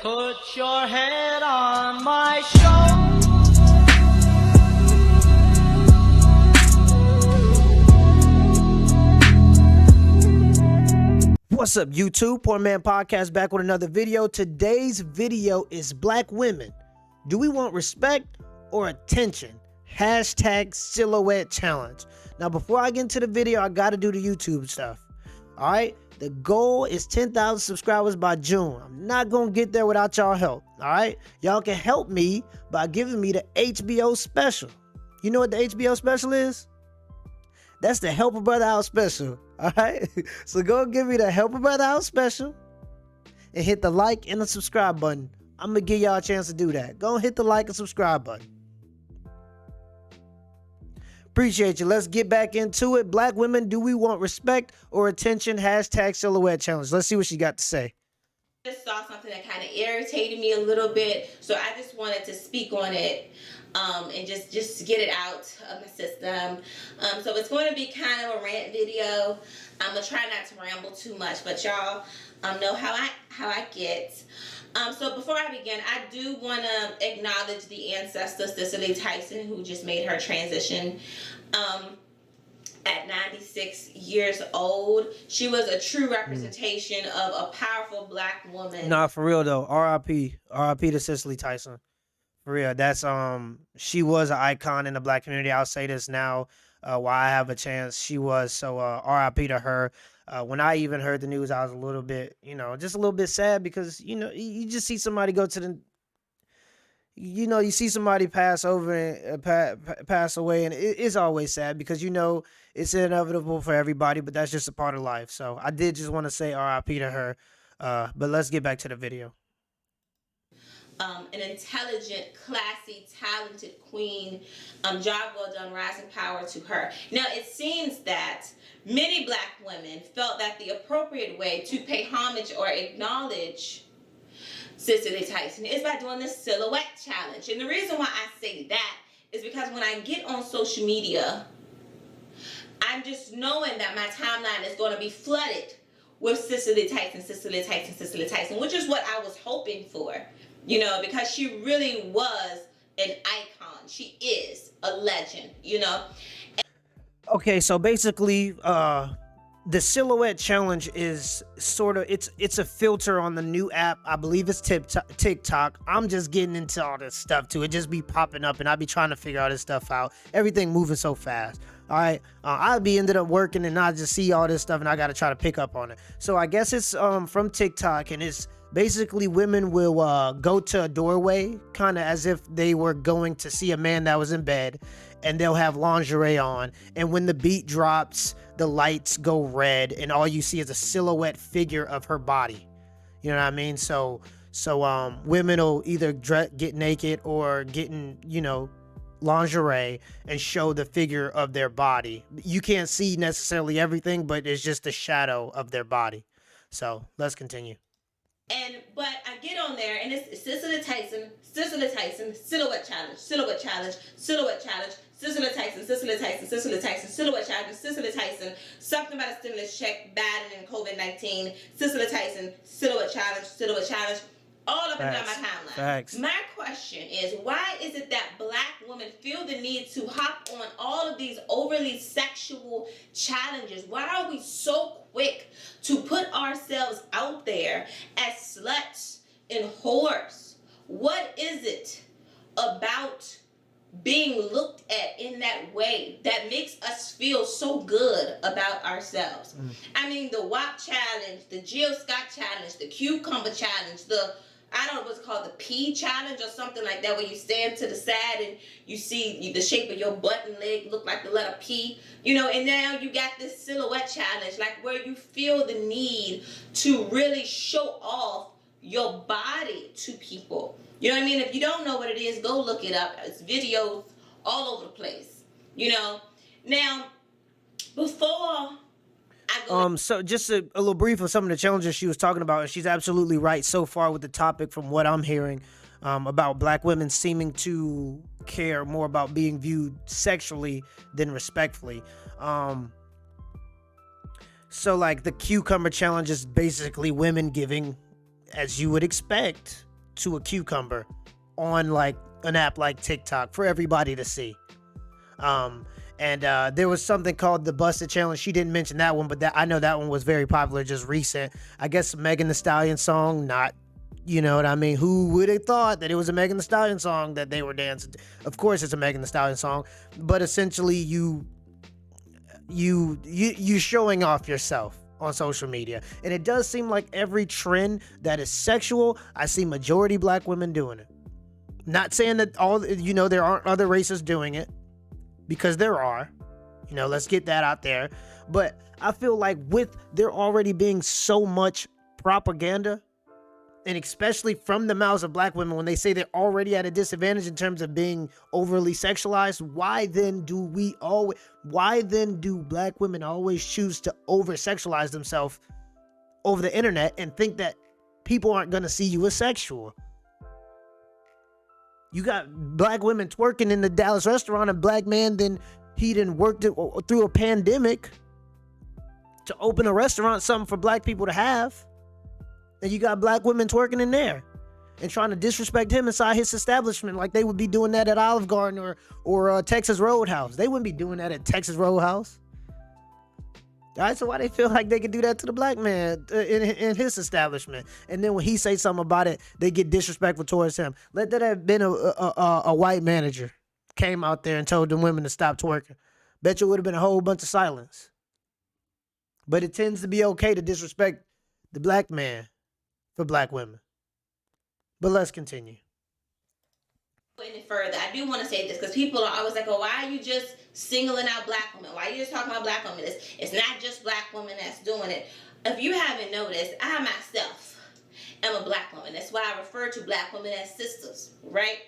Put your head on my shoulder. What's up, YouTube? Poor.Mans.Podcast back with another video. Today's video is Black women. Do we want respect or attention? Hashtag silhouette challenge. Now, before I get into the video, I got to do the YouTube stuff. All right? The goal is 10,000 subscribers by June. I'm not going to get there without y'all help. All right? Y'all can help me by giving me the HBO special. You know what the HBO special is? That's the Help a Brother Out special. All right? So go give me the Help a Brother Out special and hit the like and the subscribe button. I'm going to give y'all a chance to do that. Go and hit the like and subscribe button. Appreciate you. Let's get back into it. Black women, do we want respect or attention? Hashtag silhouette challenge. Let's see what she got to say. Just saw something that kind of irritated me a little bit, so I just wanted to speak on it and just get it out of my system. So it's going to be kind of a rant video. I'm gonna try not to ramble too much, but y'all know how I get. So before I begin, I do want to acknowledge the ancestor Cecily Tyson, who just made her transition at 96 years old. She was a true representation of a powerful Black woman. Nah, for real though. R.I.P. R.I.P. to Cecily Tyson. For real. That's she was an icon in the Black community. I'll say this now while I have a chance. She was. So R.I.P. to her. When I even heard the news, I was a little bit, just a little bit sad because, you just see somebody go to the, you see somebody pass over and pass away, and it's always sad because, it's inevitable for everybody, but that's just a part of life. So I did just want to say RIP to her, but let's get back to the video. An intelligent, classy, talented queen. Job well done, rising power to her. Now, it seems that many Black women felt that the appropriate way to pay homage or acknowledge Cecily Tyson is by doing this silhouette challenge. And the reason why I say that is because when I get on social media, I'm just knowing that my timeline is going to be flooded with Cecily Tyson, Cecily Tyson, Cecily Tyson, which is what I was hoping for, because she really was an icon. She is a legend, Okay, so basically, the silhouette challenge is sort of, it's a filter on the new app. I believe it's TikTok. I'm just getting into all this stuff too. It just be popping up and I be trying to figure all this stuff out. Everything moving so fast. All right. I'll be ended up working and I just see all this stuff and I got to try to pick up on it. So I guess it's from TikTok, and it's basically women will go to a doorway kind of as if they were going to see a man that was in bed, and they'll have lingerie on. And when the beat drops, the lights go red and all you see is a silhouette figure of her body. You know what I mean? So women will either get naked or getting, lingerie and show the figure of their body. You can't see necessarily everything, but it's just the shadow of their body. So let's continue. But I get on there and it's Cecily Tyson, silhouette challenge, silhouette challenge, silhouette challenge, Cecily Tyson, silhouette challenge, Cecily Tyson, something about a stimulus check, Biden and COVID-19, Cecily Tyson, silhouette challenge, all up and down my timeline. Facts. My question is, why is it that Black women feel the need to hop on all of these overly sexual challenges? Why are we so quick to put ourselves out there as sluts and whores? What is it about being looked at in that way that makes us feel so good about ourselves? I mean, the WAP challenge, the Jill Scott challenge, the cucumber challenge, I don't know what's called, the P challenge or something like that, where you stand to the side and you see the shape of your butt and leg look like the letter P, and now you got this silhouette challenge, like where you feel the need to really show off your body to people. You know what I mean? If you don't know what it is, go look it up. It's videos all over the place, Now, before so just a little brief of some of the challenges she was talking about, and she's absolutely right so far with the topic from what I'm hearing about Black women seeming to care more about being viewed sexually than respectfully. So like the cucumber challenge is basically women giving, as you would expect, to a cucumber on like an app like TikTok for everybody to see. And there was something called the Busted Challenge. She didn't mention that one, but that I know that one was very popular, just recent. I guess Megan Thee Stallion song, not, you know what I mean? Who would have thought that it was a Megan Thee Stallion song that they were dancing? Of course it's a Megan Thee Stallion song, but essentially you showing off yourself on social media. And it does seem like every trend that is sexual, I see majority black women doing it. Not saying that all, you know, there aren't other races doing it, because there are, you know, let's get that out there. But I feel like with there already being so much propaganda, and especially from the mouths of black women, when they say they're already at a disadvantage in terms of being overly sexualized, why then do black women always choose to over sexualize themselves over the internet and think that people aren't going to see you as sexual? You got black women twerking in the Dallas restaurant, a black man, then he done worked it through a pandemic to open a restaurant, something for black people to have. And you got black women twerking in there and trying to disrespect him inside his establishment like they would be doing that at Olive Garden or Texas Roadhouse. They wouldn't be doing that at Texas Roadhouse. All right, so why they feel like they can do that to the black man in his establishment? And then when he say something about it, they get disrespectful towards him. Let that have been a white manager came out there and told them women to stop twerking. Bet you would have been a whole bunch of silence. But it tends to be okay to disrespect the black man for black women. But let's continue. Any further, I do want to say this because people are always like, "Oh, why are you just singling out black women? Why are you just talking about black women?" It's not just black women that's doing it. If you haven't noticed, I myself am a black woman. That's why I refer to black women as sisters, right?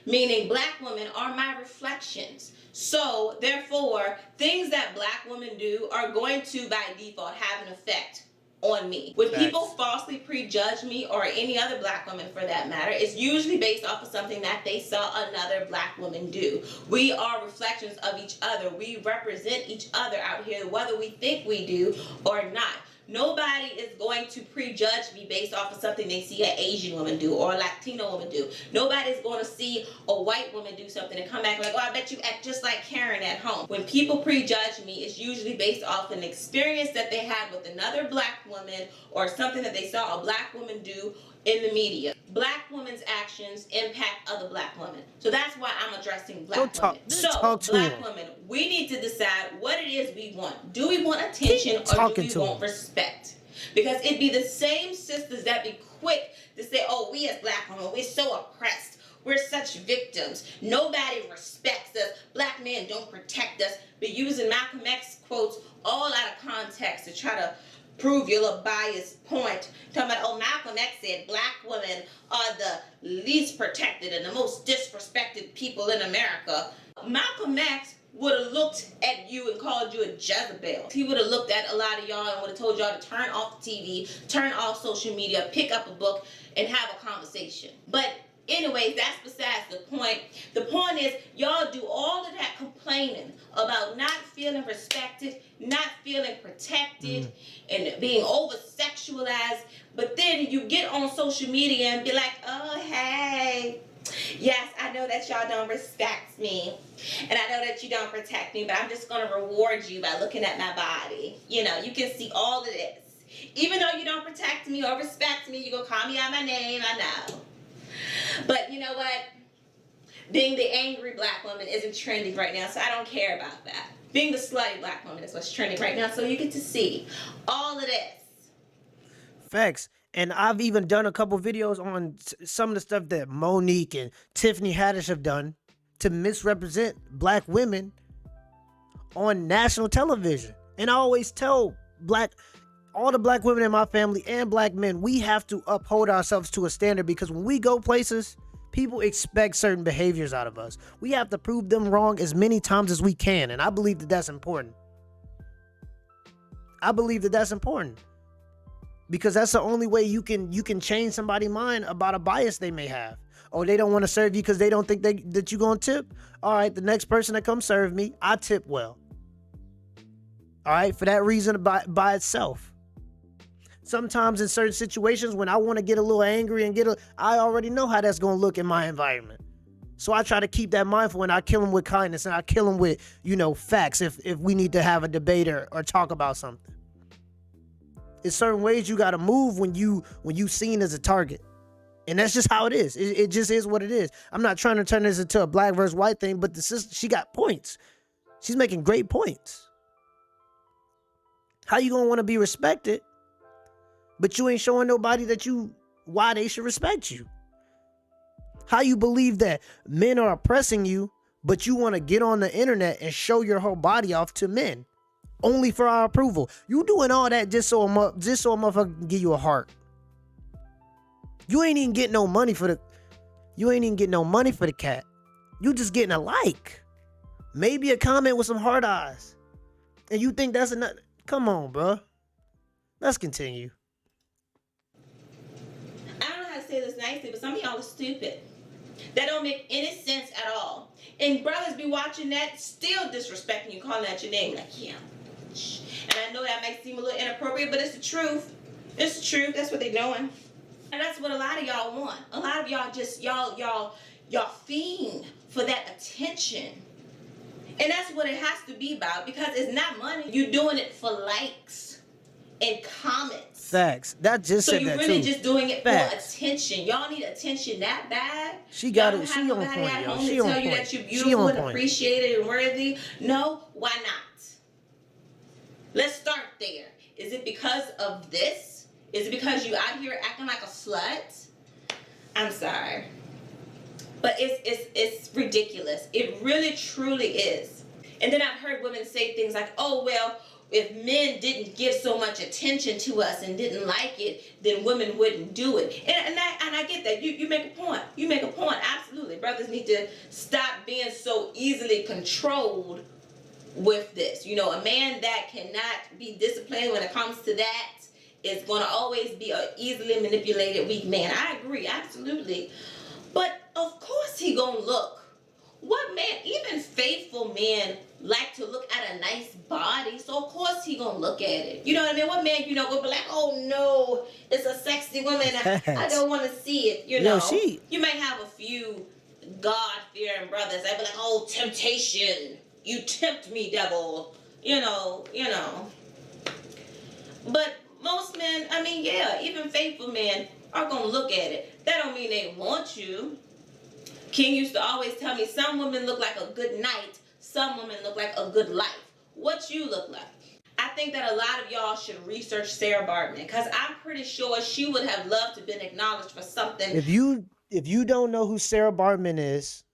Meaning black women are my reflections. So therefore, things that black women do are going to, by default, have an effect on me. When people falsely prejudge me, or any other black woman for that matter, it's usually based off of something that they saw another black woman do. We are reflections of each other. We represent each other out here, whether we think we do or not. Nobody is going to prejudge me based off of something they see an Asian woman do or a Latino woman do. Nobody's going to see a white woman do something and come back like, "Oh, I bet you act just like Karen at home." When people prejudge me, it's usually based off an experience that they had with another black woman or something that they saw a black woman do in the media. Black women's actions impact other black women. So that's why I'm addressing black women. So, black women, we need to decide what it is we want. Do we want attention or do we want respect? Because it'd be the same sisters that be quick to say, "Oh, we as black women, we're so oppressed. We're such victims. Nobody respects us. Black men don't protect us." But using Malcolm X quotes all out of context to try to prove your little biased point. Talking about, "Oh, Malcolm X said black women are the least protected and the most disrespected people in America." Malcolm X would have looked at you and called you a Jezebel. He would have looked at a lot of y'all and would have told y'all to turn off the TV, turn off social media, pick up a book, and have a conversation. But anyways, that's besides the point. The point is, y'all do all of that complaining about not feeling respected, not feeling protected, and being over-sexualized. But then you get on social media and be like, "Oh, hey, yes, I know that y'all don't respect me, and I know that you don't protect me, but I'm just going to reward you by looking at my body. You know, you can see all of this. Even though you don't protect me or respect me, you're going to call me out my name, I know. But you know what? Being the angry black woman isn't trending right now, so I don't care about that. Being the slutty black woman is what's trending right now, so you get to see all of this. Facts. And I've even done a couple videos on some of the stuff that Monique and Tiffany Haddish have done to misrepresent black women on national television. And I always tell all the black women in my family and black men, we have to uphold ourselves to a standard, because when we go places, people expect certain behaviors out of us. We have to prove them wrong as many times as we can. And I believe that that's important. Because that's the only way you can change somebody's mind about a bias they may have. Oh, they don't want to serve you because they don't think that you're going to tip. All right, the next person that comes serve me, I tip well. All right, for that reason by itself. Sometimes in certain situations when I want to get a little angry and I already know how that's going to look in my environment. So I try to keep that mindful, and I kill them with kindness, and I kill them with, facts if we need to have a debate or talk about something. There's certain ways you got to move when you seen as a target. And that's just how it is. It just is what it is. I'm not trying to turn this into a black versus white thing, but the sister, she got points. She's making great points. How you gonna want to be respected, but you ain't showing nobody why they should respect you? How you believe that men are oppressing you, but you want to get on the internet and show your whole body off to men, only for our approval? You doing all that just so a motherfucker can give you a heart. You ain't even getting no money for the cat. You just getting a like. Maybe a comment with some hard eyes. And you think that's enough? Come on, bro. Let's continue. I don't know how to say this nicely, but some of y'all are stupid. That don't make any sense at all. And brothers be watching that, still disrespecting you, calling out your name. Like, yeah. And I know that might seem a little inappropriate, but it's the truth. It's the truth. That's what they're doing. And that's what a lot of y'all want. A lot of y'all just, y'all fiend for that attention. And that's what it has to be about, because it's not money. You're doing it for likes and comments. Facts. That just said that too. So you're really just doing it for attention. Y'all need attention that bad? She got it. She on point, yo. She on point. You that you're beautiful and appreciated and worthy. No, why not? Let's start there. Is it because of this? Is it because you out here acting like a slut? I'm sorry. But it's ridiculous. It really, truly is. And then I've heard women say things like, oh, well, if men didn't give so much attention to us and didn't like it, then women wouldn't do it. And I get that. You make a point. You make a point. Absolutely. Brothers need to stop being so easily controlled with this. A man that cannot be disciplined when it comes to that is going to always be an easily manipulated weak man. I agree. Absolutely. But of course he gonna look. What man, even faithful men, like to look at a nice body, so of course he gonna look at it. You know what I mean? What man, gonna be like, oh no, it's a sexy woman, I don't want to see it. You might have a few God-fearing brothers that be like, oh, temptation, you tempt me, devil. But most men, even faithful men are gonna look at it. That don't mean they want you. King used to always tell me, some women look like a good night, some women look like a good life. What you look like? I think that a lot of y'all should research Sarah Baartman, because I'm pretty sure she would have loved to have been acknowledged for something. If you don't know who Sarah Baartman is,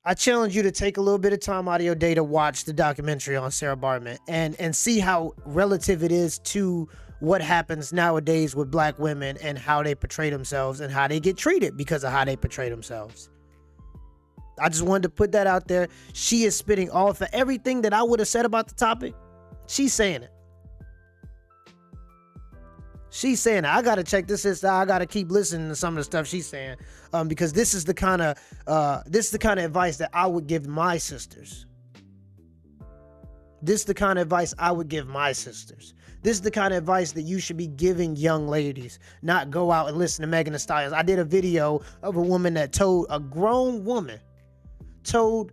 I challenge you to take a little bit of time out of your day to watch the documentary on Sarah Baartman and see how relative it is to what happens nowadays with black women and how they portray themselves and how they get treated because of how they portray themselves. I just wanted to put that out there. She is spitting all for everything that I would have said about the topic. She's saying it. She's saying it. I gotta check this out. I gotta keep listening to some of the stuff she's saying, because this is the kind of advice that I would give my sisters. This is the kind of advice I would give my sisters. This is the kind of advice that you should be giving young ladies, not go out and listen to Megan Thee Stallion. I did a video of a woman that told a grown woman, told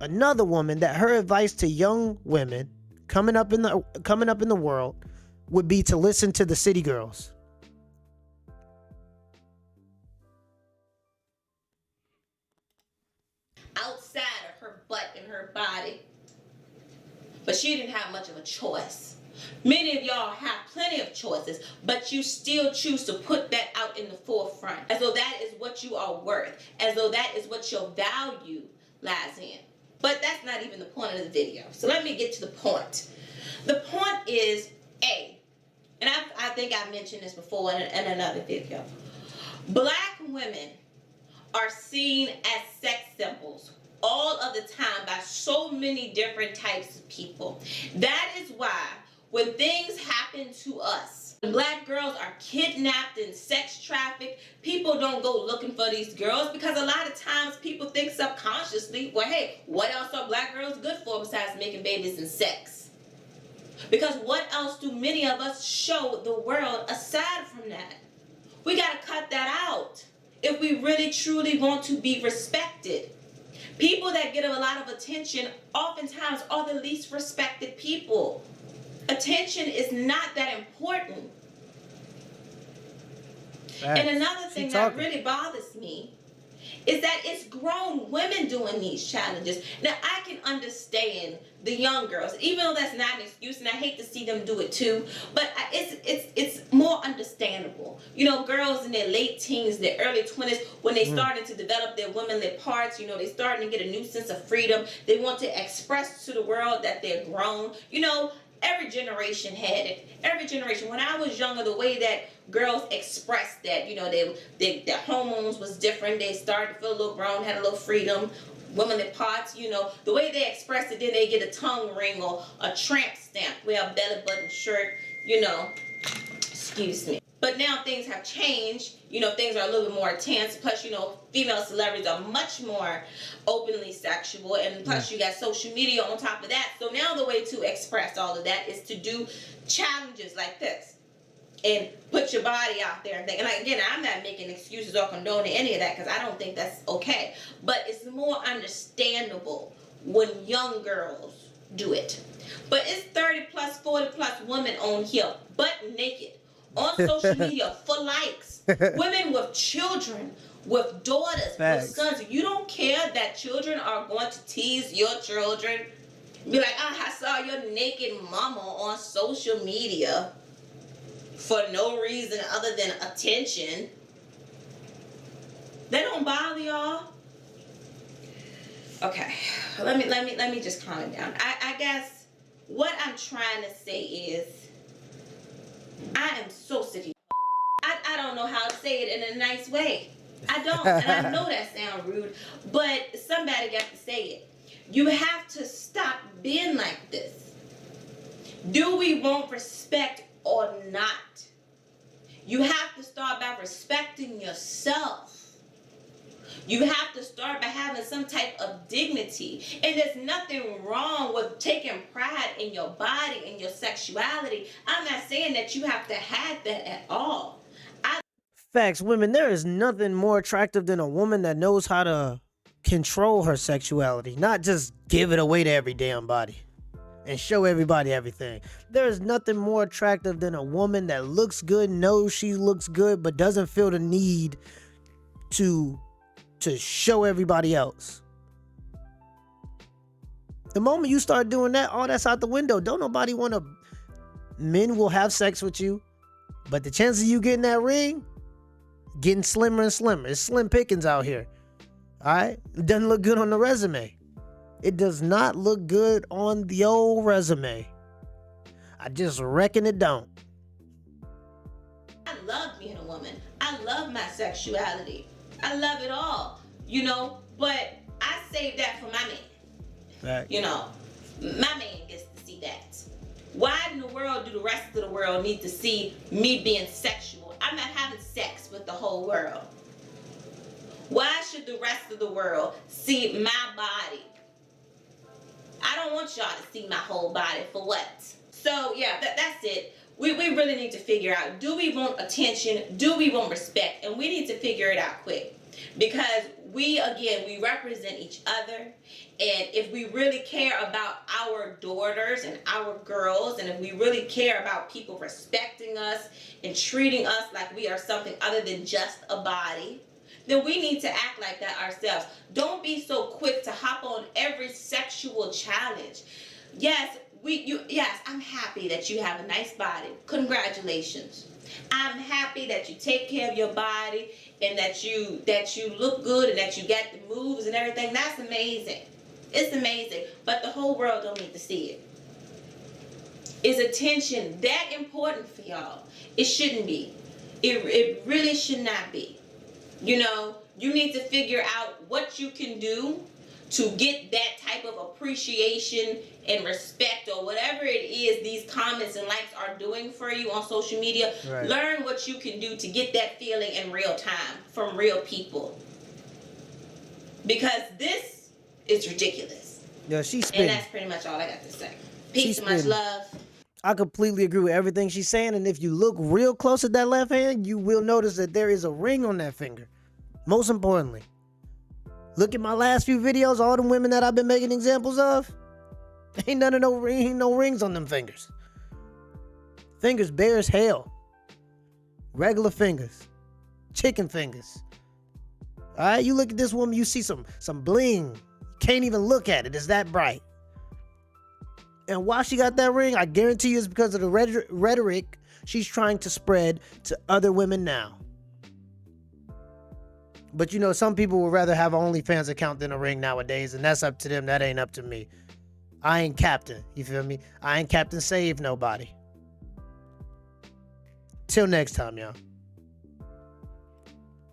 another woman that her advice to young women coming up in the world would be to listen to the city girls. Outside of her butt and her body. But she didn't have much of a choice. Many of y'all have plenty of choices, but you still choose to put that out in the forefront, as though that is what you are worth, as though that is what your value lies in. But that's not even the point of the video. So let me get to the point. The point is, and I think I mentioned this before in another video. Black women are seen as sex symbols all of the time by so many different types of people. That is why when things happen to us, when black girls are kidnapped and sex trafficked, people don't go looking for these girls, because a lot of times people think subconsciously, well, hey, what else are black girls good for besides making babies and sex? Because what else do many of us show the world aside from that? We got to cut that out if we really truly want to be respected. People that get a lot of attention oftentimes are the least respected people. Attention is not that important. Facts. And another thing that really bothers me is that it's grown women doing these challenges. Now, I can understand the young girls, even though that's not an excuse, and I hate to see them do it too, but it's more understandable. You know, girls in their late teens, their early 20s, when they started to develop their womanly parts, you know, they starting to get a new sense of freedom. They want to express to the world that they're grown. You know, every generation had it. Every generation. When I was younger, the way that girls expressed that, you know, their hormones was different. They started to feel a little grown, had a little freedom. Womanly parts, you know, the way they express it, then they get a tongue ring or a tramp stamp, wear a belly button shirt, you know, excuse me. But now things have changed, you know, things are a little bit more intense. Plus, you know, female celebrities are much more openly sexual, and plus you got social media on top of that. So now the way to express all of that is to do challenges like this and put your body out there and think. And again, I'm not making excuses or condoning any of that, because I don't think that's okay. But it's more understandable when young girls do it. But it's 30 plus, 40 plus women on here, butt naked, on social media for likes. Women with children, with daughters, with sons. You don't care that children are going to tease your children. Be like, I saw your naked mama on social media for no reason other than attention. That don't bother y'all? Okay, let me just calm it down. I guess what I'm trying to say is, I am so sick of you. I don't know how to say it in a nice way. I don't, and I know that sounds rude, but somebody got to say it. You have to stop being like this. Do we want respect or not? You have to start by respecting yourself. You have to start by having some type of dignity. And there's nothing wrong with taking pride in your body and your sexuality. I'm not saying that you have to have that at all. Facts, women, there is nothing more attractive than a woman that knows how to control her sexuality, not just give it away to every damn body and show everybody everything. There is nothing more attractive than a woman that looks good, knows she looks good, but doesn't feel the need to show everybody else. The moment you start doing that, all that's out the window. Don't nobody want to. Men will have sex with you, but the chances of you getting that ring, getting slimmer and slimmer. It's slim pickings out here. All right? It doesn't look good on the resume. It does not look good on the old resume. I just reckon it don't. I love being a woman. I love my sexuality. I love it all, you know, but I save that for my man. Right. You know, my man gets to see that. Why in the world do the rest of the world need to see me being sexual? I'm not having sex with the whole world. Why should the rest of the world see my body? I don't want y'all to see my whole body. For what? So yeah, that's it. We really need to figure out, do we want attention? Do we want respect? And we need to figure it out quick. Because we represent each other. And if we really care about our daughters and our girls, and if we really care about people respecting us and treating us like we are something other than just a body, then we need to act like that ourselves. Don't be so quick to hop on every sexual challenge. Yes, I'm happy that you have a nice body. Congratulations. I'm happy that you take care of your body and that you look good and that you got the moves and everything. That's amazing. It's amazing. But the whole world don't need to see it. Is attention that important for y'all? It shouldn't be. It really should not be. You know, you need to figure out what you can do to get that type of appreciation and respect, or whatever it is these comments and likes are doing for you on social media. Right. Learn what you can do to get that feeling in real time from real people. Because this is ridiculous. Yeah, she's spitting. And that's pretty much all I got to say. Peace and much love. I completely agree with everything she's saying. And if you look real close at that left hand, you will notice that there is a ring on that finger. Most importantly, look at my last few videos, all the women that I've been making examples of. Ain't no rings on them fingers. Fingers bare as hell. Regular fingers. Chicken fingers. Alright, you look at this woman, you see some bling. Can't even look at it. It's that bright. And why she got that ring, I guarantee you it's because of the rhetoric she's trying to spread to other women now. But you know, some people would rather have an OnlyFans account than a ring nowadays, and that's up to them. That ain't up to me. I ain't Captain. You feel me? I ain't Captain Save Nobody. Till next time, y'all.